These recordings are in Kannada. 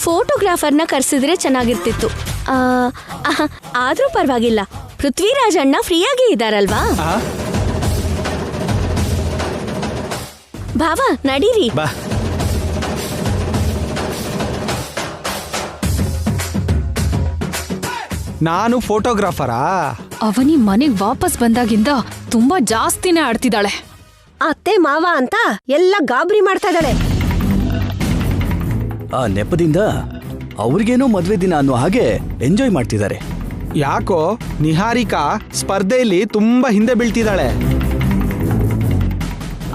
ಫೋಟೋಗ್ರಾಫರ್ನ ಕರೆಸಿದ್ರೆ ಚೆನ್ನಾಗಿರ್ತಿತ್ತು. ಆದ್ರೂ ಪರವಾಗಿಲ್ಲ, ಪೃಥ್ವಿರಾಜ್ ಅಣ್ಣ ಫ್ರೀಯಾಗಿ ಇದಾರಲ್ವಾ? ಭಾವ ನಡೀರಿ. ನಾನು ಫೋಟೋಗ್ರಾಫರಾ? ಅವನಿ ಮನೆಗ್ ವಾಪಸ್ ಬಂದಾಗಿಂದ ತುಂಬಾ ಜಾಸ್ತಿನೇ ಆಡ್ತಿದ್ದಾಳೆ. ಅತ್ತೆ ಮಾವ ಅಂತ ಎಲ್ಲ ಗಾಬರಿ ಮಾಡ್ತಾ ಇದ್ದಾಳೆ. ಆ ನೆಪದಿಂದ ಅವ್ರಿಗೇನೋ ಮದ್ವೆ ದಿನ ಅನ್ನೋ ಹಾಗೆ ಎಂಜಾಯ್ ಮಾಡ್ತಿದ್ದಾರೆ. ಯಾಕೋ ನಿಹಾರಿಕಾ ಸ್ಪರ್ಧೆಯಲ್ಲಿ ತುಂಬಾ ಹಿಂದೆ ಬೀಳ್ತಿದ್ದಾಳೆ.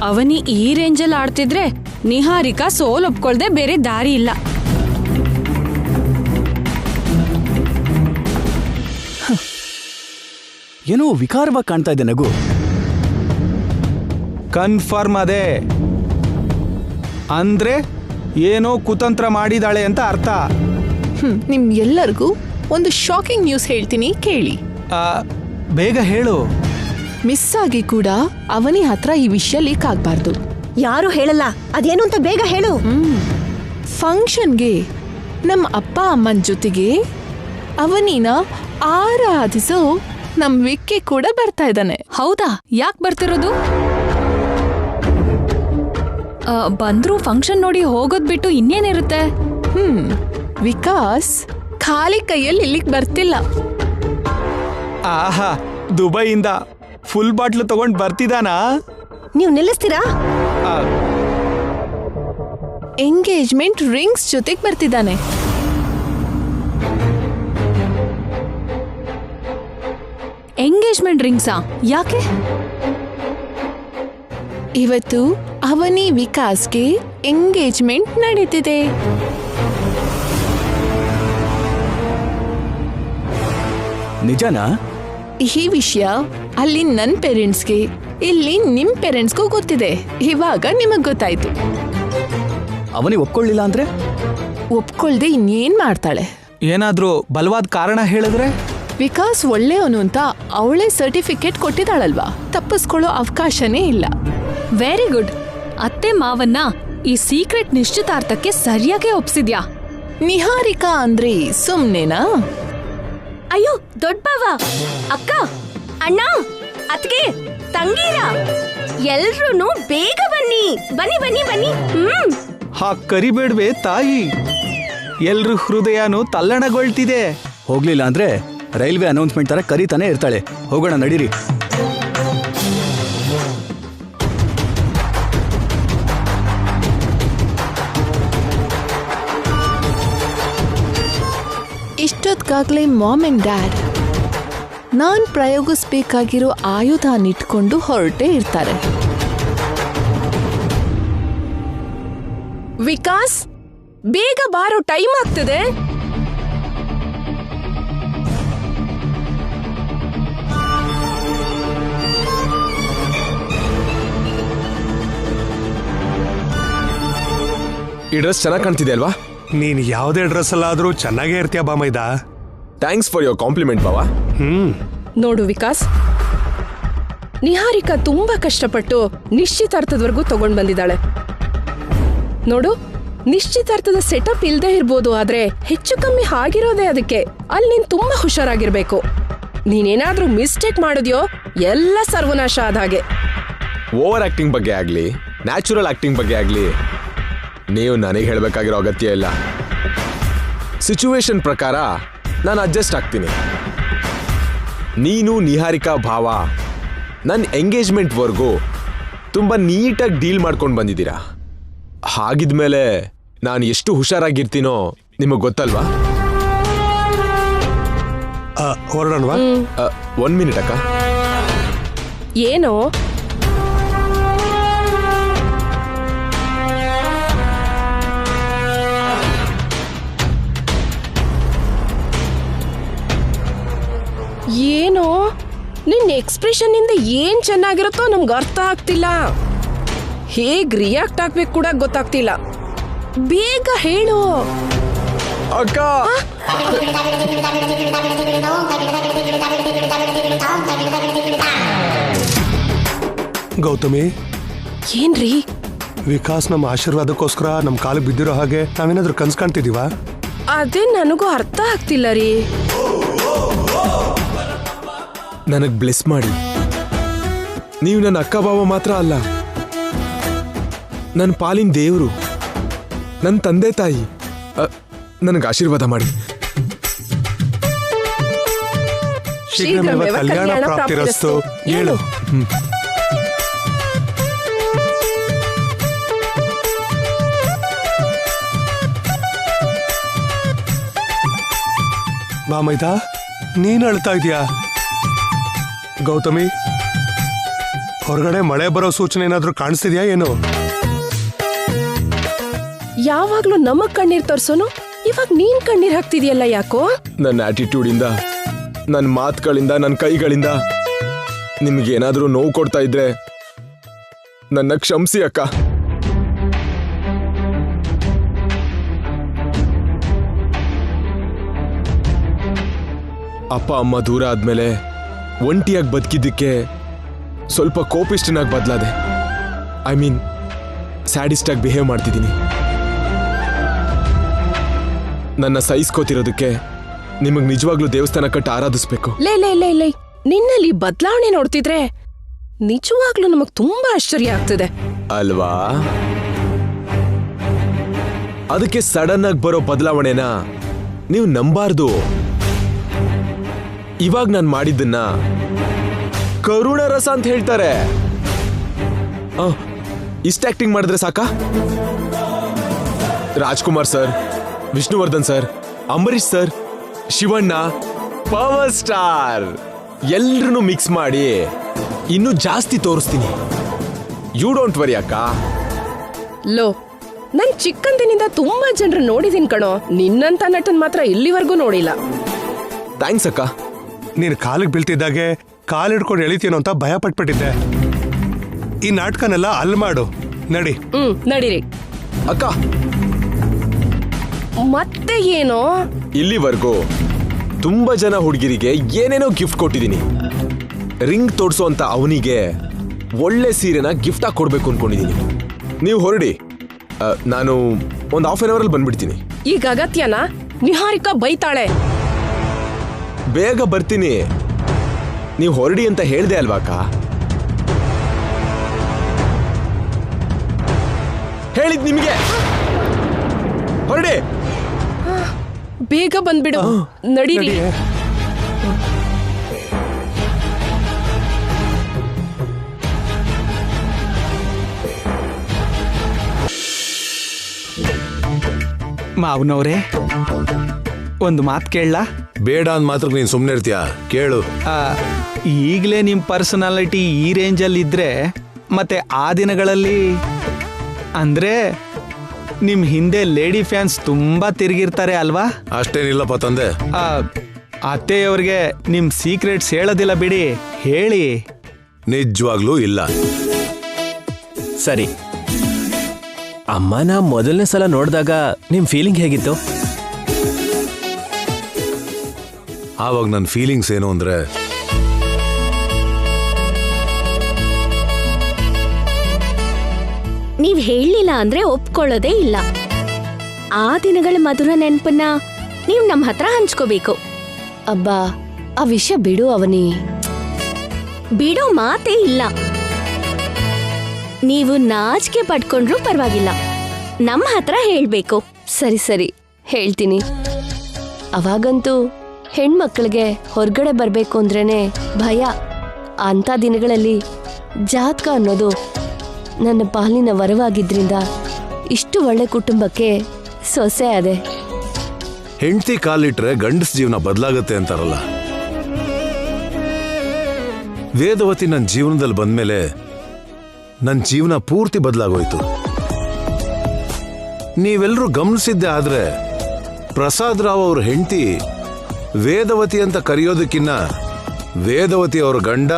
ಅವನಿ ಈ ರೇಂಜಲ್ಲಿ ಆಡ್ತಿದ್ರೆ ನಿಹಾರಿಕಾ ಸೋಲ್ ಒಪ್ಕೊಳ್ದೆ ಬೇರೆ ದಾರಿ ಇಲ್ಲ. ಏನೋ ವಿಕಾರವಾಗಿ ಕಾಣ್ತಾ ಇದೆ ನಗು. ಕನ್ಫರ್ಮ್ ಅದೇ ಅಂದ್ರೆ ಏನೋ ಕುತಂತ್ರ ಮಾಡಿದಾಳೆ ಅಂತ ಅರ್ಥ. ನಿಮ್ ಎಲ್ಲರಿಗೂ ಒಂದು ಶಾಕಿಂಗ್ ನ್ಯೂಸ್ ಹೇಳ್ತೀನಿ, ಕೇಳಿ. ಬೇಗ ಹೇಳು. ಮಿಸ್ ಆಗಿ ಕೂಡ ಅವನಿ ಹತ್ರ ಈ ವಿಷಯ ಲೀಕ್ ಆಗ್ಬಾರ್ದು. ಯಾರು ಹೇಳಲ್ಲ, ಅದೇನು ಅಂತ ಬೇಗ ಹೇಳು. ಫಂಕ್ಷನ್ಗೆ ನಮ್ಮ ಅಪ್ಪ ಅಮ್ಮನ ಜೊತೆಗೆ ಅವನಿನ ಆರಾಧಿಸೋ ನಮ್ ವಿಕ್ಕಿ ಕೂಡ ಬರ್ತಾ ಇದ್ದಾನೆ. ಹೌದಾ? ಯಾಕೆ ಬರ್ತಿರೋದು? ಬಂದ್ರು ಫಂಕ್ಷನ್ ನೋಡಿ ಹೋಗೋದ್ ಬಿಟ್ಟು ಇನ್ನೇನಿರುತ್ತೆ? ವಿಕಾಸ್ ಖಾಲಿ ಕೈಯಲ್ಲಿ ಇಲ್ಲಿಗೆ ಬರ್ತಿಲ್ಲ. ಆಹಾ, ದುಬೈಯಿಂದ ಫುಲ್ ಬಾಟ್ಲು ತಗೊಂಡ್ ಬರ್ತಿದಾನಾ? ನೀವು ನಿಲ್ಲಿಸ್ತೀರಾ? ಎಂಗೇಜ್ಮೆಂಟ್ ರಿಂಗ್ಸ್ ಜೊತೆಗೆ ಬರ್ತಿದ್ದಾನೆ. ಎಂಗೇಜ್ಮೆಂಟ್ ರಿಂಗ್ಸಾ? ಯಾಕೆ? ಇವತ್ತು ಅವನಿ ವಿಕಾಸ್ಗೆ ಎಂಗೇಜ್ಮೆಂಟ್ ನಡೀತಿದೆ. ನಿಜನಾ? ಈ ವಿಷಯ ಅಲ್ಲಿ ನನ್ ಪೇರೆಂಟ್ಸ್ಗೆ, ಇಲ್ಲಿ ನಿಮ್ ಪೇರೆಂಟ್ಸ್ಗೂ ಗೊತ್ತಿದೆ. ಇವಾಗ ನಿಮಗ್ ಗೊತ್ತಾಯ್ತು. ಅವನಿ ಒಪ್ಕೊಳ್ಳಿಲ್ಲ ಅಂದ್ರೆ? ಒಪ್ಕೊಳ್ದೆ ಇನ್ನೇನ್ ಮಾಡ್ತಾಳೆ? ಏನಾದ್ರೂ ಬಲವಾದ ಕಾರಣ ಹೇಳಿದ್ರೆ? ವಿಕಾಸ್ ಒಳ್ಳೆಯವನು ಅಂತ ಅವಳೇ ಸರ್ಟಿಫಿಕೇಟ್ ಕೊಟ್ಟಿದ್ದಾಳಲ್ವಾ, ತಪ್ಪಿಸ್ಕೊಳ್ಳೋ ಅವಕಾಶನೇ ಇಲ್ಲ. Very good. ಅತ್ತೆ ಮಾವನ್ನ ಈ ಸೀಕ್ರೆಟ್ ನಿಶ್ಚಿತಾರ್ಥಕ್ಕೆ ಸರಿಯಾಗಿ ಒಪ್ಸಿದ್ಯಾ? ನಿಹಾರಿಕಾ ಅಂದ್ರೆ ಸುಮ್ನೆನಾ? ಅಯ್ಯೋ ದೊಡ್ಡ ಭಾವ, ಅಕ್ಕ, ಅಣ್ಣ, ಅತ್ಗೆ, ತಂಗೀರ, ಎಲ್ರೂ ಬೇಗ ಬನ್ನಿ ಬನ್ನಿ ಬನ್ನಿ ಬನ್ನಿ. ಕರಿಬೇಡ್ವೆ ತಾಯಿ, ಎಲ್ರ ಹೃದಯನೂ ತಲ್ಲಣಗೊಳ್ತಿದೆ. ಹೋಗ್ಲಿಲ್ಲ ಅಂದ್ರೆ ರೈಲ್ವೆ ಅನೌನ್ಸ್ಮೆಂಟ್ ತರ ಕರೀತಾನೆ ಇರ್ತಾಳೆ. ಹೋಗೋಣ ನಡೀರಿ. ಇಷ್ಟೊತ್ಗಾಗ್ಲೇ ಮಾಮ್ ಅಂಡ್ ಡ್ಯಾಡ್ ನಾನ್ ಪ್ರಯೋಗಿಸ್ಬೇಕಾಗಿರೋ ಆಯುಧನಿಟ್ಕೊಂಡು ಹೊರಟೇ ಇರ್ತಾರೆ. ವಿಕಾಸ್, ಬೇಗ ಬಾರೋ, ಟೈಮ್ ಆಗ್ತದೆ. ಈ ಡ್ರೆಸ್ ಚೆನ್ನಾಗಿ ಕಾಣ್ತಿದೆ ಅಲ್ವಾ? ನೀನ್ ಯಾವುದೇ ಡ್ರೆಸ್ ಅಲ್ಲಾದ್ರೂ ಚೆನ್ನಾಗೇ ಇರ್ತೀಯ ಬಾಮೈದ. ಥ್ಯಾಂಕ್ಸ್ ಫಾರ್ ಯೋರ್ ಕಾಂಪ್ಲಿಮೆಂಟ್ ಬಾವಾ. ನೋಡು ವಿಕಾಸ್, ನಿಹಾರಿಕಾ ತುಂಬಾ ಕಷ್ಟಪಟ್ಟು ನಿಶ್ಚಿತಾರ್ಥದವರೆಗೂ ತಗೊಂಡ್ ಬಂದಿದ್ದಾಳೆ. ನೋಡು, ನಿಶ್ಚಿತಾರ್ಥದ ಸೆಟಪ್ ಇಲ್ದೇ ಇರ್ಬೋದು, ಆದ್ರೆ ಹೆಚ್ಚು ಕಮ್ಮಿ ಆಗಿರೋದೇ ಅದಕ್ಕೆ. ಅಲ್ಲಿ ನೀನ್ ತುಂಬಾ ಹುಷಾರಾಗಿರ್ಬೇಕು. ನೀನೇನಾದ್ರೂ ಮಿಸ್ಟೇಕ್ ಮಾಡಿದ್ಯೋ ಎಲ್ಲ ಸರ್ವನಾಶ ಆದ ಹಾಗೆ. ಓವರ್ ಆಕ್ಟಿಂಗ್ ಬಗ್ಗೆ ಆಗ್ಲಿ, ನ್ಯಾಚುರಲ್ ಆಕ್ಟಿಂಗ್ ಬಗ್ಗೆ ಆಗ್ಲಿ ನೀವು ನನಗೆ ಹೇಳಬೇಕಾಗಿರೋ ಅಗತ್ಯ ಇಲ್ಲ. ಸಿಚುವೇಶನ್ ಪ್ರಕಾರ ನಾನು ಅಡ್ಜಸ್ಟ್ ಆಗ್ತೀನಿ. ನೀನು ನಿಹಾರಿಕಾ ಭಾವ ನನ್ನ ಎಂಗೇಜ್ಮೆಂಟ್ವರೆಗೂ ತುಂಬ ನೀಟಾಗಿ ಡೀಲ್ ಮಾಡ್ಕೊಂಡು ಬಂದಿದ್ದೀರಾ. ಹಾಗಿದ್ಮೇಲೆ ನಾನು ಎಷ್ಟು ಹುಷಾರಾಗಿರ್ತೀನೋ ನಿಮಗೆ ಗೊತ್ತಲ್ವಾ? ಹೊರಡೋಣವಾ? 1 ಮಿನಿಟ್ ಅಕ್ಕ. ಏನೋ ಏನೋ ನಿನ್ನ ಎಕ್ಸ್ಪ್ರೆಷನ್ ಇಂದ ಏನ್ ಚೆನ್ನಾಗಿರುತ್ತೋ ನಮ್ಗೆ ಅರ್ಥ ಆಗ್ತಿಲ್ಲ. ಹೇಗ್ ರಿಯಾಕ್ಟ್ ಆಗ್ಬೇಕು ಕೂಡ ಗೊತ್ತಾಗ್ತಿಲ್ಲ. ಬೇಗ ಹೇಳು ಅಕ್ಕ. ಗೌತಮಿ, ಏನ್ರಿ? ವಿಕಾಸ್ ನಮ್ಮ ಆಶೀರ್ವಾದಕ್ಕೋಸ್ಕರ ನಮ್ಮ ಕಾಲಿಗೆ ಬಿದ್ದಿರೋ ಹಾಗೆ ನಾವೇನಾದ್ರೂ ಕನ್ಸ್ ಕಾಣ್ತಿದೀವಾ? ಅದೇ ನನಗೂ ಅರ್ಥ ಆಗ್ತಿಲ್ಲ ರೀ. ನನಗ್ ಬ್ಲೆಸ್ ಮಾಡಿ. ನೀವು ನನ್ನ ಅಕ್ಕ ಬಾವ ಮಾತ್ರ ಅಲ್ಲ, ನನ್ನ ಪಾಲಿನ ದೇವರು, ನನ್ನ ತಂದೆ ತಾಯಿ. ನನಗೆ ಆಶೀರ್ವಾದ ಮಾಡಿ. ಶೀಘ್ರಮೇವ ಕಲ್ಯಾಣ ಪ್ರಾಪ್ತಿರಸ್ತು. ಹೇಳು. ಬಾ ಮೈದಾ, ನೀನ್ ಅಳ್ತಾ ಇದೀಯಾ? ಗೌತಮಿ, ಹೊರಗಡೆ ಮಳೆ ಬರೋ ಸೂಚನೆ ಏನಾದ್ರೂ ಕಾಣಿಸ್ತಿದ್ಯಾ ಏನು? ಯಾವಾಗ್ಲೂ ನಮಗ್ ಕಣ್ಣೀರ್ ತೋರ್ಸೋನು, ಇವಾಗ ನೀನ್ ಕಣ್ಣೀರ್ ಹಾಕ್ತಿದ್ಯಲ್ಲ, ಯಾಕೋ? ನನ್ನ ಆಟಿಟ್ಯೂಡ್ ಇಂದ, ನನ್ನ ಮಾತುಗಳಿಂದ, ನನ್ನ ಕೈಗಳಿಂದ ನಿಮ್ಗೆ ಏನಾದ್ರೂ ನೋವು ಕೊಡ್ತಾ ಇದ್ರೆ ನನ್ನ ಕ್ಷಮಿಸಿ ಅಕ್ಕ. ಅಪ್ಪ ಅಮ್ಮ ದೂರ ಆದ್ಮೇಲೆ ಒಂಟಿಯಾಗಿ ಬದುಕಿದ್ದಕ್ಕೆ ಸ್ವಲ್ಪ ಕೋಪಿಷ್ಟನಾಗಿ ಬದಲಾದೆ. ಐ ಮೀನ್ ಸ್ಯಾಡಿಸ್ಟ್ ಆಗಿ ಬಿಹೇವ್ ಮಾಡ್ತಿದ್ದೀನಿ. ನನ್ನ ಸಹಿಸ್ಕೋತಿರೋದಕ್ಕೆ ನಿಮಗ್ ನಿಜವಾಗ್ಲೂ ದೇವಸ್ಥಾನ ಕಟ್ಟಿ ಆರಾಧಿಸ್ಬೇಕು. ಲೇ, ನಿನ್ನಲ್ಲಿ ಬದಲಾವಣೆ ನೋಡ್ತಿದ್ರೆ ನಿಜವಾಗ್ಲೂ ನಮಗ್ ತುಂಬಾ ಆಶ್ಚರ್ಯ ಆಗ್ತಿದೆ ಅಲ್ವಾ? ಅದಕ್ಕೆ ಸಡನ್ ಆಗಿ ಬರೋ ಬದಲಾವಣೆನ ನೀವು ನಂಬಾರ್ದು. ಇವಾಗ ನಾನು ಮಾಡಿದ್ದನ್ನ ಕರುಣ ರಸ ಅಂತ ಹೇಳ್ತಾರೆ. ಇಷ್ಟ ಆಕ್ಟಿಂಗ್ ಮಾಡಿದ್ರೆ ಸಾಕ? Rajkumar sir, Vishnuvardhan sir, Ambareesh sir, Shivanna, power star ಎಲ್ರನ್ನೂ ಮಿಕ್ಸ್ ಮಾಡಿ ಇನ್ನೂ ಜಾಸ್ತಿ ತೋರಿಸ್ತೀನಿ. ಯು ಡೋಂಟ್ ವರಿ ಅಕ್ಕ. ಲೋ, ನನ್ ಚಿಕ್ಕಂದಿನಿಂದ ತುಂಬಾ ಜನರು ನೋಡಿದೀನಿ ಕಣೋ, ನಿನ್ನಂತ ನಟನ್ ಮಾತ್ರ ಇಲ್ಲಿವರೆಗೂ ನೋಡಿಲ್ಲ. ಥ್ಯಾಂಕ್ಸ್ ಅಕ್ಕ. ನೀನ್ ಕಾಲಿಗೆ ಬೀಳ್ತಿದ್ದಾಗೆ ಕಾಲ್ ಹಿಡ್ಕೊಂಡು ಎಳಿತೀನೋ ಅಂತ ಭಯ ಪಟ್ಬಿಟ್ಟಿದ್ದೆ. ಈ ನಾಟಕನೆಲ್ಲ ಅಲ್ಲಿ ಮಾಡು, ನಡಿ. ನಡೀರಿ ಅಕ್ಕ. ಮತ್ತೆ ಏನೋ? ಇಲ್ಲಿವರೆಗೂ ತುಂಬಾ ಜನ ಹುಡುಗಿರಿಗೆ ಏನೇನೋ ಗಿಫ್ಟ್ ಕೊಟ್ಟಿದ್ದೀನಿ. ರಿಂಗ್ ತೋಡ್ಸೋ ಅಂತ ಅವನಿಗೆ ಒಳ್ಳೆ ಸೀರೆನ ಗಿಫ್ಟ್ ಆಗಿ ಕೊಡ್ಬೇಕು ಅನ್ಕೊಂಡಿದ್ದೀನಿ. ನೀವು ಹೊರಡಿ, ನಾನು ಒಂದು ಹಾಫ್ ಆನ್ ಅವರಲ್ಲಿ ಬಂದ್ಬಿಡ್ತೀನಿ. ಈಗ ಅಗತ್ಯನಾ? ನಿಹಾರಿಕಾ ಬೈತಾಳೆ. ಬೇಗ ಬರ್ತೀನಿ. ನೀವು ಹೊರಡಿ ಅಂತ ಹೇಳ್ದೆ ಅಲ್ವಾ ಅಕ್ಕ? ಹೇಳಿದ್ ನಿಮಗೆ. ಹೊರಡಿ. ಬೇಗ ಬಂದ್ಬಿಡು. ನಡೀರಿ. ಮಾವನವ್ರೆ, ಒಂದು ಮಾತು ಕೇಳಲಾ? ಬೇಡ ಅಂದ್ ಮಾತ್ರ ನೀನ್ ಸುಮ್ನೆ ಇರ್ತೀಯ? ಕೇಳು. ಈಗಲೇ ನಿಮ್ ಪರ್ಸನಾಲಿಟಿ ಈ ರೇಂಜಲ್ಲಿ ಇದ್ರೆ ಮತ್ತೆ ಆ ದಿನಗಳಲ್ಲಿ ಅಂದ್ರೆ ನಿಮ್ ಹಿಂದೆ ಲೇಡಿ ಫ್ಯಾನ್ಸ್ ತುಂಬಾ ತಿರುಗಿರ್ತಾರೆ ಅಲ್ವಾ? ಅಷ್ಟೇನಿಲ್ಲಪ್ಪ ತಂದೆ. ಅತ್ತೆಯವ್ರಿಗೆ ನಿಮ್ ಸೀಕ್ರೆಟ್ಸ್ ಹೇಳೋದಿಲ್ಲ ಬಿಡಿ, ಹೇಳಿ. ನಿಜವಾಗ್ಲೂ ಇಲ್ಲ. ಸರಿ, ಅಮ್ಮನ ಮೊದಲನೇ ಸಲ ನೋಡಿದಾಗ ನಿಮ್ ಫೀಲಿಂಗ್ ಹೇಗಿತ್ತು? ಆವಾಗ ನನ್ನ ಫೀಲಿಂಗ್ಸ್ ಏನು ಅಂದ್ರೆ, ನೀವ್ ಹೇಳಲಿಲ್ಲ ಅಂದ್ರೆ ಒಪ್ಕೊಳ್ಳೋದೇ ಇಲ್ಲ. ಆ ದಿನಗಳ ಮಧುರ ನೆನಪನ್ನ ನೀವ್ ನಮ್ಮ ಹತ್ರ ಹಂಚ್ಕೋಬೇಕು. ಅಬ್ಬಾ, ಆ ವಿಷಯ ಬಿಡು ಅವನಿ. ಬಿಡೋ ಮಾತೇ ಇಲ್ಲ. ನೀವು ನಾಚಿಕೆ ಪಡ್ಕೊಂಡ್ರೂ ಪರವಾಗಿಲ್ಲ, ನಮ್ಮ ಹತ್ರ ಹೇಳ್ಬೇಕು. ಸರಿ ಸರಿ, ಹೇಳ್ತೀನಿ. ಅವಾಗಂತೂ ಹೆಣ್ಮಕ್ಳಿಗೆ ಹೊರಗಡೆ ಬರ್ಬೇಕು ಅಂದ್ರೇನೆ ಭಯ. ಅಂಥ ದಿನಗಳಲ್ಲಿ ಜಾತಕ ಅನ್ನೋದು ನನ್ನ ಪಾಲಿನ ವರವಾಗಿದ್ರಿಂದ ಇಷ್ಟು ಒಳ್ಳೆ ಕುಟುಂಬಕ್ಕೆ ಸೊಸೆ ಅದೆ. ಹೆಂಡತಿ ಕಾಲಿಟ್ರೆ ಗಂಡಸ್ ಜೀವನ ಬದಲಾಗತ್ತೆ ಅಂತಾರಲ್ಲ. ವೇದವತಿ ನನ್ನ ಜೀವನದಲ್ಲಿ ಬಂದ್ಮೇಲೆ ನನ್ನ ಜೀವನ ಪೂರ್ತಿ ಬದಲಾಗೋಯ್ತು. ನೀವೆಲ್ಲರೂ ಗಮನಿಸಿದ್ದೆ ಆದ್ರೆ ಪ್ರಸಾದ್ ರಾವ್ ಅವ್ರ ಹೆಂಡತಿ ವೇದವತಿ ಅಂತ ಕರೆಯೋದಕ್ಕಿನ್ನ ವೇದವತಿ ಅವ್ರ ಗಂಡ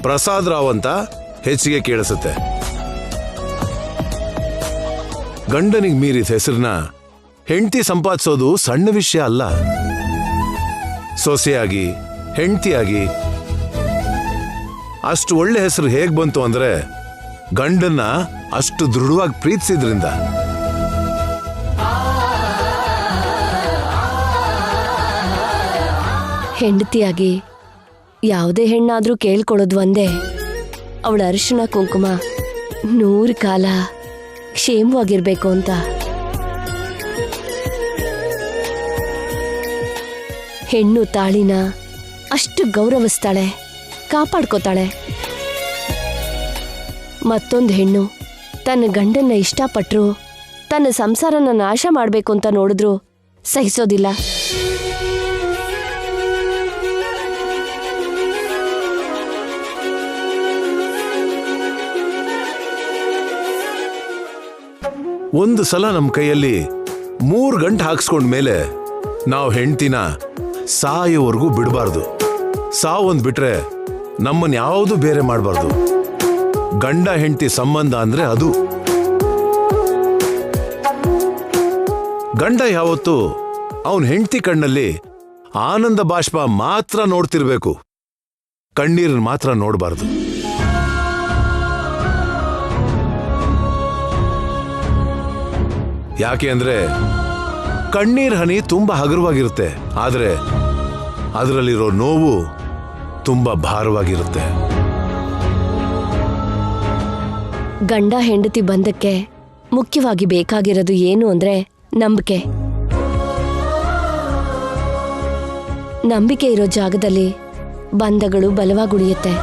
ಪ್ರಸಾದ್ ರಾವ್ ಅಂತ ಹೆಚ್ಚಿಗೆ ಕೇಳಿಸುತ್ತೆ. ಗಂಡನಿಗೆ ಮೀರಿದ ಹೆಸರನ್ನ ಹೆಂಡತಿ ಸಂಪಾದಿಸೋದು ಸಣ್ಣ ವಿಷಯ ಅಲ್ಲ. ಸೊಸೆಯಾಗಿ ಹೆಂಡತಿಯಾಗಿ ಅಷ್ಟು ಒಳ್ಳೆ ಹೆಸರು ಹೇಗ್ ಬಂತು ಅಂದ್ರೆ ಗಂಡನ್ನ ಅಷ್ಟು ದೃಢವಾಗಿ ಪ್ರೀತಿಸಿದ್ರಿಂದ. ಹೆಂಡತಿಯಾಗಿ ಯಾವುದೇ ಹೆಣ್ಣಾದ್ರೂ ಕೇಳ್ಕೊಳ್ಳೋದು ಒಂದೇ, ಅವಳ ಅರಿಶಿನ ಕುಂಕುಮ 100 ಕಾಲ ಕ್ಷೇಮವಾಗಿರ್ಬೇಕು ಅಂತ. ಹೆಣ್ಣು ತಾಳಿನ ಅಷ್ಟು ಗೌರವಿಸ್ತಾಳೆ, ಕಾಪಾಡ್ಕೋತಾಳೆ. ಮತ್ತೊಂದು ಹೆಣ್ಣು ತನ್ನ ಗಂಡನ್ನ ಇಷ್ಟಪಟ್ರು ತನ್ನ ಸಂಸಾರನ ನಾಶ ಮಾಡ್ಬೇಕು ಅಂತ ನೋಡಿದ್ರು ಸಹಿಸೋದಿಲ್ಲ. ಒಂದು ಸಲ ನಮ್ಮ ಕೈಯಲ್ಲಿ 3 ಗಂಟೆ ಹಾಕ್ಸ್ಕೊಂಡ್ಮೇಲೆ ನಾವು ಹೆಂಡ್ತಿನ ಸಾಯೋವರೆಗೂ ಬಿಡಬಾರ್ದು. ಸಾವೊಂದು ಬಿಟ್ರೆ ನಮ್ಮನ್ನ ಯಾವುದು ಬೇರೆ ಮಾಡಬಾರ್ದು. ಗಂಡ ಹೆಂಡತಿ ಸಂಬಂಧ ಅಂದ್ರೆ ಅದು. ಗಂಡ ಯಾವತ್ತು ಅವನ್ ಹೆಂಡತಿ ಕಣ್ಣಲ್ಲಿ ಆನಂದ ಬಾಷ್ಪ ಮಾತ್ರ ನೋಡ್ತಿರ್ಬೇಕು, ಕಣ್ಣೀರನ್ನ ಮಾತ್ರ ನೋಡಬಾರ್ದು. ಯಾಕೆ ಅಂದ್ರೆ ಕಣ್ಣೀರ್ ಹನಿ ತುಂಬಾ ಹಗುರವಾಗಿರುತ್ತೆ, ಆದ್ರೆ ಅದರಲ್ಲಿರೋ ನೋವು ತುಂಬಾ ಭಾರವಾಗಿರುತ್ತೆ. ಗಂಡ ಹೆಂಡತಿ ಬಂಧಕ್ಕೆ ಮುಖ್ಯವಾಗಿ ಬೇಕಾಗಿರೋದು ಏನು ಅಂದ್ರೆ ನಂಬಿಕೆ. ನಂಬಿಕೆ ಇರೋ ಜಾಗದಲ್ಲಿ ಬಂಧಗಳು ಬಲವಾಗುಳಿಯುತ್ತೆ.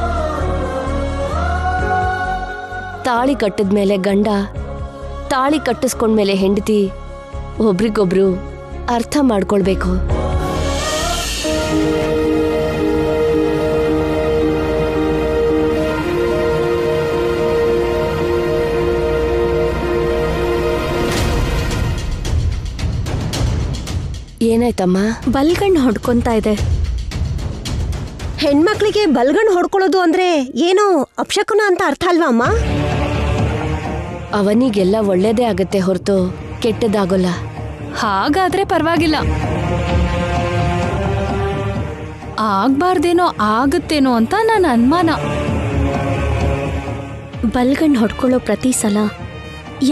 ತಾಳಿ ಕಟ್ಟಿದ್ಮೇಲೆ ಗಂಡ, ತಾಳಿ ಕಟ್ಟಿಸ್ಕೊಂಡ್ಮೇಲೆ ಹೆಂಡತಿ ಒಬ್ರಿಗೊಬ್ರು ಅರ್ಥ ಮಾಡ್ಕೊಳ್ಬೇಕು. ಏನಾಯ್ತಮ್ಮ? ಬಲ್ಗಣ್ಣು ಹೊಡ್ಕೊಂತಾ ಇದೆ. ಹೆಣ್ಮಕ್ಳಿಗೆ ಬಲ್ಗಣ್ಣು ಹೊಡ್ಕೊಳ್ಳೋದು ಅಂದ್ರೆ ಏನೋ ಅಪಶಕುನ ಅಂತ ಅರ್ಥ ಅಲ್ವಾ ಅಮ್ಮ? ಅವನಿಗೆಲ್ಲ ಒಳ್ಳೇದೇ ಆಗತ್ತೆ ಹೊರತು ಕೆಟ್ಟದಾಗೋಲ್ಲ. ಹಾಗಾದ್ರೆ ಪರವಾಗಿಲ್ಲ. ಆಗ್ಬಾರ್ದೇನೋ ಆಗುತ್ತೇನೋ ಅಂತ ನನ್ನ ಅನುಮಾನ. ಬಲ್ಗಣ್ಣು ಹೊಡ್ಕೊಳ್ಳೋ ಪ್ರತಿ ಸಲ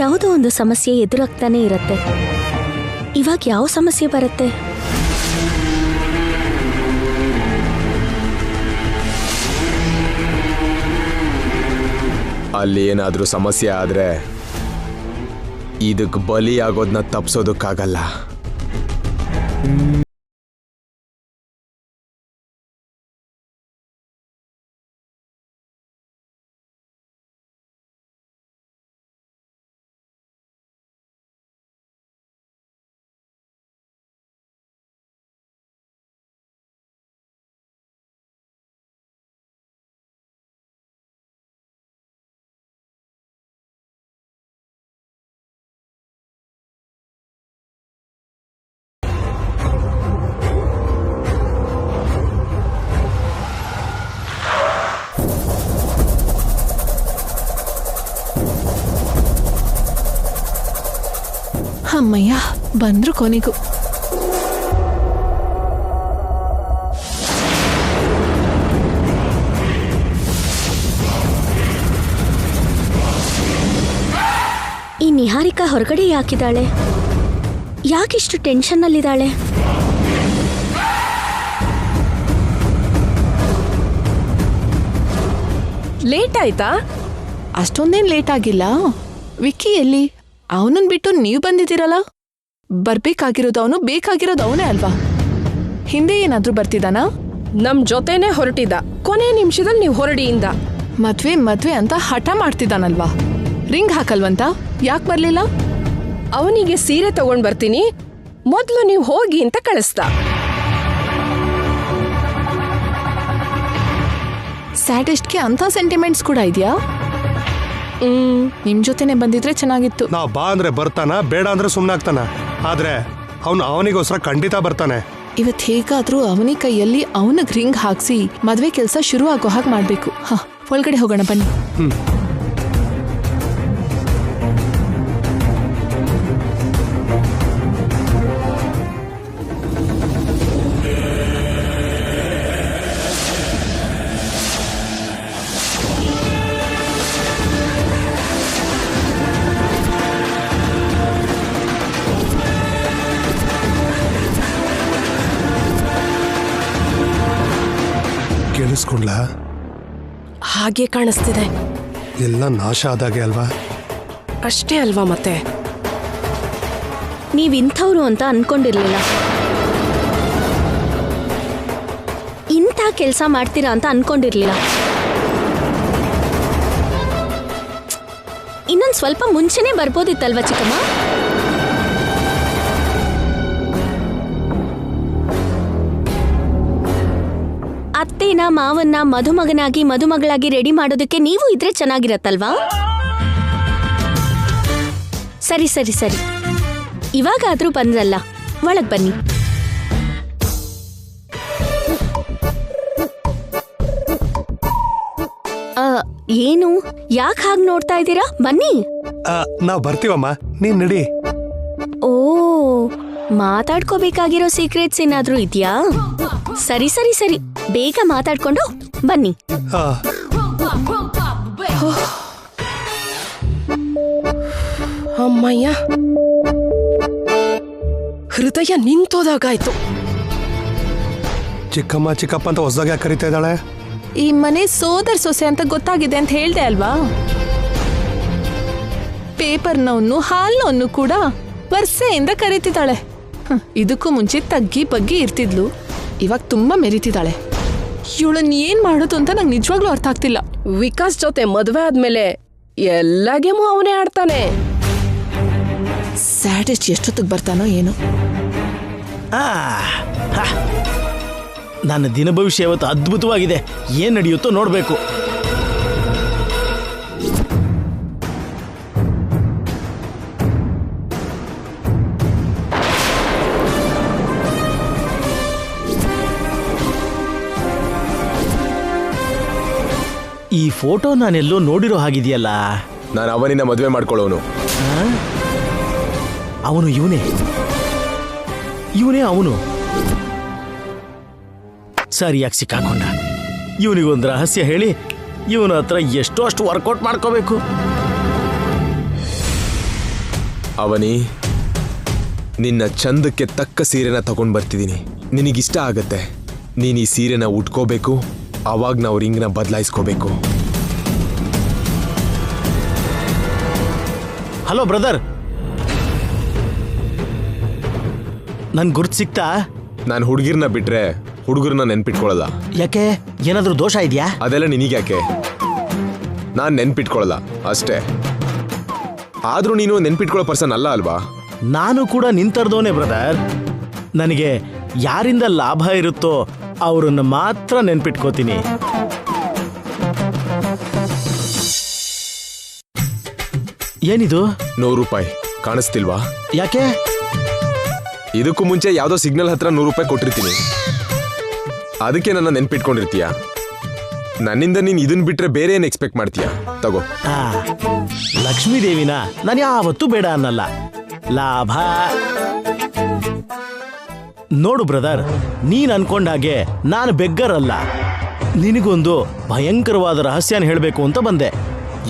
ಯಾವುದೋ ಒಂದು ಸಮಸ್ಯೆ ಎದುರಾಗ್ತಾನೆ ಇರತ್ತೆ. ಇವಾಗ ಯಾವ ಸಮಸ್ಯೆ ಬರುತ್ತೆ? ಅಲ್ಲಿ ಏನಾದ್ರೂ ಸಮಸ್ಯೆ ಆದ್ರೆ ಇದಕ್ಕೆ ಬಲಿಯಾಗೋದನ್ನ ತಪ್ಸೋದಕ್ಕಾಗಲ್ಲ. ಅಮ್ಮಯ್ಯ, ಬಂದ್ರು ಕೊನೆಗೂ. ಈ ನಿಹಾರಿಕಾ ಹೊರಗಡೆ ಯಾಕಿದ್ದಾಳೆ? ಯಾಕಿಷ್ಟು ಟೆನ್ಷನ್ನಲ್ಲಿದ್ದಾಳೆ? ಲೇಟ್ ಆಯ್ತಾ? ಅಷ್ಟೊಂದೇನ್ ಲೇಟ್ ಆಗಿಲ್ಲ. ವಿಕ್ಕಿ ಎಲ್ಲಿ? ಅವನನ್ ಬಿಟ್ಟು ನೀವು ಬಂದಿದ್ದೀರಲ್ಲ. ಬರ್ಬೇಕಾಗಿರೋದು ಅವನು, ಬೇಕಾಗಿರೋದು ಅವನೇ ಅಲ್ವಾ? ಹಿಂದೆ ಏನಾದ್ರೂ ಬರ್ತಿದ್ದಾನಾ? ನಮ್ ಜೊತೆನೆ ಹೊರಟಿದ್ದ. ಕೊನೆ ನಿಮಿಷದಲ್ಲಿ ನೀವು ಹೊರಡಿಯಿಂದ. ಮದ್ವೆ ಅಂತ ಹಠ ಮಾಡ್ತಿದ್ದಾನಲ್ವಾ? ರಿಂಗ್ ಹಾಕಲ್ವಂತ? ಯಾಕೆ ಬರ್ಲಿಲ್ಲ? ಅವನಿಗೆ ಸೀರೆ ತಗೊಂಡ್ ಬರ್ತೀನಿ, ಮೊದ್ಲು ನೀವು ಹೋಗಿ ಅಂತ ಕಳಿಸ್ದ. ಸ್ಯಾಡಿಸ್ಟ್ಗೆ ಅಂತ ಸೆಂಟಿಮೆಂಟ್ಸ್ ಕೂಡ ಇದೆಯಾ? ನಿಮ್ ಜೊತೆನೆ ಬಂದಿದ್ರೆ ಚೆನ್ನಾಗಿತ್ತು. ನಾವ್ ಬಾ ಅಂದ್ರೆ ಬರ್ತಾನ, ಬೇಡ ಅಂದ್ರೆ ಸುಮ್ನಾಗ್ತಾನ. ಆದ್ರೆ ಅವನಿಗೋಸ್ಕರ ಖಂಡಿತ ಬರ್ತಾನೆ. ಇವತ್ ಹೇಗಾದ್ರೂ ಅವನಿ ಕೈಯಲ್ಲಿ ಅವನಿಗೆ ರಿಂಗ್ ಹಾಕ್ಸಿ ಮದ್ವೆ ಕೆಲಸ ಶುರು ಆಗೋ ಹಾಗೆ ಮಾಡ್ಬೇಕು. ಒಳಗಡೆ ಹೋಗೋಣ ಬನ್ನಿ. ತೀರ್ಕೊಂಡ್ಲಾ? ಹಾಗೆ ಕಾಣಿಸ್ತಿದೆ. ಎಲ್ಲ ನಾಶ ಆದಾಗೆ ಅಲ್ವಾ? ಅಷ್ಟೇ ಅಲ್ವಾ ಮತ್ತೆ? ನೀವಿಂಥವ್ರು ಅಂತ ಅನ್ಕೊಂಡಿರ್ಲಿಲ್ಲ. ಇಂಥ ಕೆಲಸ ಮಾಡ್ತೀರಾ ಅಂತ ಅನ್ಕೊಂಡಿರ್ಲಿಲ್ಲ. ಇನ್ನೊಂದು ಸ್ವಲ್ಪ ಮುಂಚೆನೆ ಬರ್ಬೋದಿತ್ತಲ್ವಾ ಚಿಕ್ಕಮ್ಮ? ಅತ್ತೆನ ಮಾವನ್ನ ಮದುಮಗನಾಗಿ ಮದುಮಗಳಾಗಿ ರೆಡಿ ಮಾಡೋದಕ್ಕೆ ನೀವು ಇದ್ರೆ ಚೆನ್ನಾಗಿರತ್ತಲ್ವಾ? ಸರಿ ಸರಿ ಸರಿ, ಇವಾಗಾದ್ರೂ ಬಂದ್ರಲ್ಲ, ಒಳಗ್ ಬನ್ನಿ. ಏನು, ಯಾಕೆ ಹಾಗೆ ನೋಡ್ತಾ ಇದ್ದೀರಾ? ಬನ್ನಿ. ನಾವ್ ಬರ್ತೀವಮ್ಮ, ನೀನ್ ನಡಿ. ಓ, ಮಾತಾಡ್ಕೋಬೇಕಾಗಿರೋ ಸೀಕ್ರೆಟ್ಸ್ ಏನಾದ್ರೂ ಇದೆಯಾ? ಸರಿ ಸರಿ ಸರಿ, ಬೇಗ ಮಾತಾಡ್ಕೊಂಡು ಬನ್ನಿ. ಅಮ್ಮಯ್ಯ, ಹೃದಯ ನಿಂತೋದಾಗಾಯ್ತು. ಚಿಕ್ಕಮ್ಮ ಚಿಕ್ಕಪ್ಪ ಅಂತ ಹೊಸದಾಗ ಕರಿತಾ ಇದ್ದಾಳೆ. ಈ ಮನೆ ಸೋದರ ಸೊಸೆ ಅಂತ ಗೊತ್ತಾಗಿದೆ ಅಂತ ಹೇಳ್ದೆ ಅಲ್ವಾ? ಪೇಪರ್ನವನು ಹಾಲ್ನವನು ಕೂಡ ವರ್ಷೆಯಿಂದ ಕರೀತಿದ್ದಾಳೆ. ಇದಕ್ಕೂ ಮುಂಚೆ ತಗ್ಗಿ ಬಗ್ಗಿ ಇರ್ತಿದ್ಲು, ಇವಾಗ ತುಂಬಾ ಮೆರಿತಿದ್ದಾಳೆ. ಇವಳನ್ನ ಏನ್ ಮಾಡೋದು ಅಂತ ನಂಗೆ ನಿಜವಾಗ್ಲೂ ಅರ್ಥ ಆಗ್ತಿಲ್ಲ. ವಿಕಾಸ್ ಜೊತೆ ಮದುವೆ ಆದ್ಮೇಲೆ ಎಲ್ಲ ಗೇಮು ಅವನೇ ಆಡ್ತಾನೆ. ಸ್ಯಾಡಿಸ್ಟ್ ಎಷ್ಟೊತ್ತಿಗೆ ಬರ್ತಾನೋ ಏನೋ. ನನ್ನ ದಿನ ಭವಿಷ್ಯ ಇವತ್ತು ಅದ್ಭುತವಾಗಿದೆ. ಏನ್ ನಡೆಯುತ್ತೋ ನೋಡ್ಬೇಕು. ಈ ಫೋಟೋ ನಾನೆಲ್ಲೋ ನೋಡಿರೋ ಹಾಗಿದೆಯಲ್ಲ. ನಾನು ಅವನಿಂದ ಮದುವೆ ಮಾಡ್ಕೊಳ್ಳೋನು. ಅವನು ಇವನೇ ಅವನು. ಸರಿಯಾಗಿ ಸಿಕ್ಕಾಕೊಂಡ. ಇವನಿಗೊಂದು ರಹಸ್ಯ ಹೇಳಿ ಇವನ ಹತ್ರ ಎಷ್ಟೋ ಅಷ್ಟು ವರ್ಕೌಟ್ ಮಾಡ್ಕೋಬೇಕು. ಅವನಿ, ನಿನ್ನ ಚಂದಕ್ಕೆ ತಕ್ಕ ಸೀರೆನ ತಗೊಂಡ್ ಬರ್ತಿದ್ದೀನಿ. ನಿನಗಿಷ್ಟ ಆಗತ್ತೆ. ನೀನು ಈ ಸೀರೆನ ಉಟ್ಕೋಬೇಕು. ಅವಾಗ ನಾವು ರಿಂಗ್ನ ಬದಲಾಯಿಸ್ಕೋಬೇಕು. ಹಲೋ ಬ್ರದರ್, ನನ್ ಗುರ್ತು ಸಿಕ್ತಾ? ನಾನು ಹುಡುಗಿರ್ನ ಬಿಟ್ರೆ ಹುಡುಗರನ್ನ ನೆನ್ಪಿಟ್ಕೊಳ್ಳಲ್ಲ. ಯಾಕೆ, ಏನಾದ್ರೂ ದೋಷ ಇದೆಯಾ? ಅದೆಲ್ಲ ನಿನಗ್ಯಾಕೆ? ನಾನು ನೆನ್ಪಿಟ್ಕೊಳ್ಳಲ್ಲ ಅಷ್ಟೇ. ಆದ್ರೂ ನೀನು ನೆನ್ಪಿಟ್ಕೊಳ್ಳೋ ಪರ್ಸನ್ ಅಲ್ಲ ಅಲ್ವಾ? ನಾನು ಕೂಡ ನಿಂತರ್ದೋನೆ ಬ್ರದರ್. ನನಗೆ ಯಾರಿಂದ ಲಾಭ ಇರುತ್ತೋ ಅವರನ್ನ ಮಾತ್ರ ನೆನ್ಪಿಟ್ಕೋತೀನಿ. ಏನಿದು? 100 ರೂಪಾಯಿ ಕಾಣಿಸ್ತಿಲ್ವಾ? ಯಾಕೆ? ಇದಕ್ಕೂ ಮುಂಚೆ ಯಾವ್ದೋ ಸಿಗ್ನಲ್ ಹತ್ರ 100 ರೂಪಾಯಿ ಕೊಟ್ಟಿರ್ತೀನಿ. ಅದಕ್ಕೆ ನನ್ನ ನೆನ್ಪಿಟ್ಕೊಂಡಿರ್ತೀಯ. ನನ್ನಿಂದ ನೀನ್ ಇದನ್ ಬಿಟ್ರೆ ಬೇರೆ ಏನ್ ಎಕ್ಸ್ಪೆಕ್ಟ್ ಮಾಡ್ತೀಯ? ತಗೋ. ಲಕ್ಷ್ಮೀ ದೇವಿನ ನಾನು ಯಾವತ್ತೂ ಬೇಡ ಅನ್ನಲ್ಲ. ಲಾಭ ನೋಡು ಬ್ರದರ್, ನೀನ್ ಅನ್ಕೊಂಡ ಹಾಗೆ ನಾನು ಬೆಗ್ಗರ್ ಅಲ್ಲ. ನಿನಗೊಂದು ಭಯಂಕರವಾದ ರಹಸ್ಯನ ಹೇಳ್ಬೇಕು ಅಂತ ಬಂದೆ.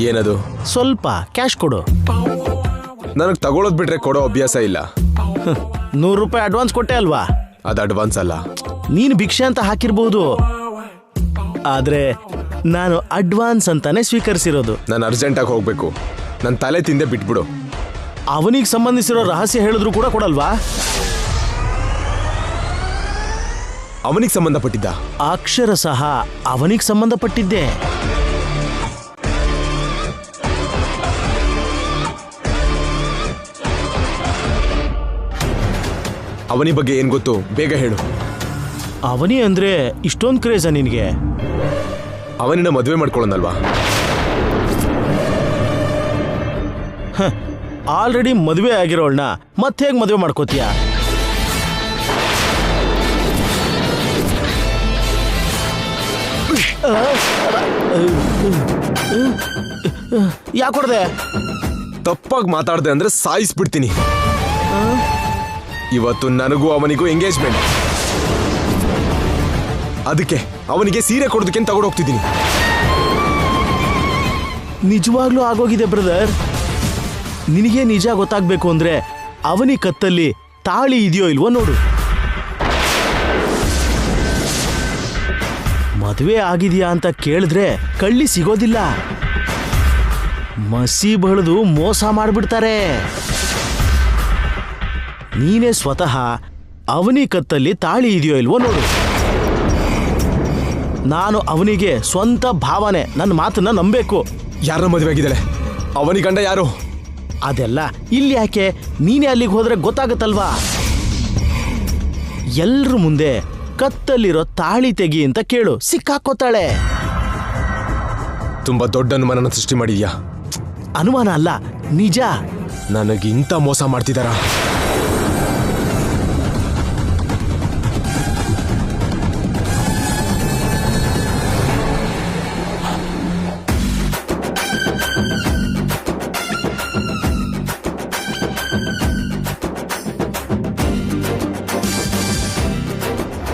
ಏನದು? ಸ್ವಲ್ಪ ಕ್ಯಾಶ್ ಕೊಡು. ನನಗ್ ತಗೊಳೋದ್ ಬಿಟ್ರೆ ಕೊಡೋ ಅಭ್ಯಾಸ ಇಲ್ಲ. 100 ರೂಪಾಯಿ ಅಡ್ವಾನ್ಸ್ ಕೊಟ್ಟೆ ಅಲ್ವಾ? ಅದು ಅಡ್ವಾನ್ಸ್ ಅಲ್ಲ. ನೀನು ಭಿಕ್ಷೆ ಅಂತ ಹಾಕಿರ್ಬೋದು, ಆದ್ರೆ ನಾನು ಅಡ್ವಾನ್ಸ್ ಅಂತಾನೆ ಸ್ವೀಕರಿಸಿರೋದು. ನಾನು ಅರ್ಜೆಂಟಾಗಿ ಹೋಗ್ಬೇಕು. ನನ್ನ ತಲೆ ತಿಂದೆ ಬಿಟ್ಬಿಡು. ಅವನಿಗೆ ಸಂಬಂಧಿಸಿರೋ ರಹಸ್ಯ ಹೇಳಿದ್ರು ಕೂಡ ಕೊಡಲ್ವಾ? ಅವನಿಗೆ ಸಂಬಂಧಪಟ್ಟಿದ್ದ ಅಕ್ಷರ ಸಹ ಅವನಿಗೆ ಸಂಬಂಧಪಟ್ಟಿದ್ದೆ. ಅವನಿ ಬಗ್ಗೆ ಏನ್ ಗೊತ್ತು? ಬೇಗ ಹೇಳು. ಅವನಿ ಅಂದ್ರೆ ಇಷ್ಟೊಂದು ಕ್ರೇಜಾ ನಿನಗೆ? ಅವನಿನ ಮದುವೆ ಮಾಡ್ಕೊಳ್ಳೋಣಲ್ವಾ? ಆಲ್ರೆಡಿ ಮದುವೆ ಆಗಿರೋಳ್ನ ಮತ್ತೆ ಹೇಗೆ ಮದುವೆ ಮಾಡ್ಕೋತೀಯ? ಯಾಕೆ ಹೊಡೆದೆ? ತಪ್ಪಾಗಿ ಮಾತಾಡ್ದೆ ಅಂದ್ರೆ ಸಾಯಿಸ್ಬಿಡ್ತೀನಿ. ಇವತ್ತು ನನಗೂ ಅವನಿಗೂ ಎಂಗೇಜ್ಮೆಂಟ್. ಅದಕ್ಕೆ ಅವನಿಗೆ ಸೀರೆ ಕೊಡೋದಕ್ಕೆ ತಗೊಂಡು ಹೋಗ್ತಿದ್ದೀನಿ. ನಿಜವಾಗ್ಲೂ ಆಗೋಗಿದೆ ಬ್ರದರ್. ನಿನಗೆ ನಿಜ ಗೊತ್ತಾಗ್ಬೇಕು ಅಂದ್ರೆ ಅವನಿ ಕತ್ತಲ್ಲಿ ತಾಳಿ ಇದೆಯೋ ಇಲ್ವೋ ನೋಡು. ಮದುವೆ ಆಗಿದೆಯಾ ಅಂತ ಕೇಳಿದ್ರೆ ಕಳ್ಳಿ ಸಿಗೋದಿಲ್ಲ. ಮಸಿ ಬಳಿದು ಮೋಸ ಮಾಡಿಬಿಡ್ತಾರೆ. ನೀನೇ ಸ್ವತಃ ಅವನಿ ಕತ್ತಲ್ಲಿ ತಾಳಿ ಇದೆಯೋ ಇಲ್ವೋ ನೋಡು. ನಾನು ಅವನಿಗೆ ಸ್ವಂತ ಭಾವನೆ, ನನ್ನ ಮಾತನ್ನ ನಂಬೇಕು. ಯಾರ ಮದುವೆ ಆಗಿದ್ದಾಳೆ? ಅವನಿ ಗಂಡ ಯಾರು? ಅದೆಲ್ಲ ಇಲ್ಲಿ ಯಾಕೆ, ನೀನೇ ಅಲ್ಲಿಗೆ ಹೋದ್ರೆ ಗೊತ್ತಾಗತ್ತಲ್ವಾ. ಎಲ್ರ ಮುಂದೆ ಕತ್ತಲ್ಲಿರೋ ತಾಳಿ ತೆಗಿ ಅಂತ ಕೇಳು, ಸಿಕ್ಕಾಕೋತಾಳೆ. ತುಂಬಾ ದೊಡ್ಡ ಅನುಮಾನನ ಸೃಷ್ಟಿ ಮಾಡಿದ್ಯಾ. ಅನುಮಾನ ಅಲ್ಲ, ನಿಜ. ನನಗಿಂತ ಮೋಸ ಮಾಡ್ತಿದಾರ?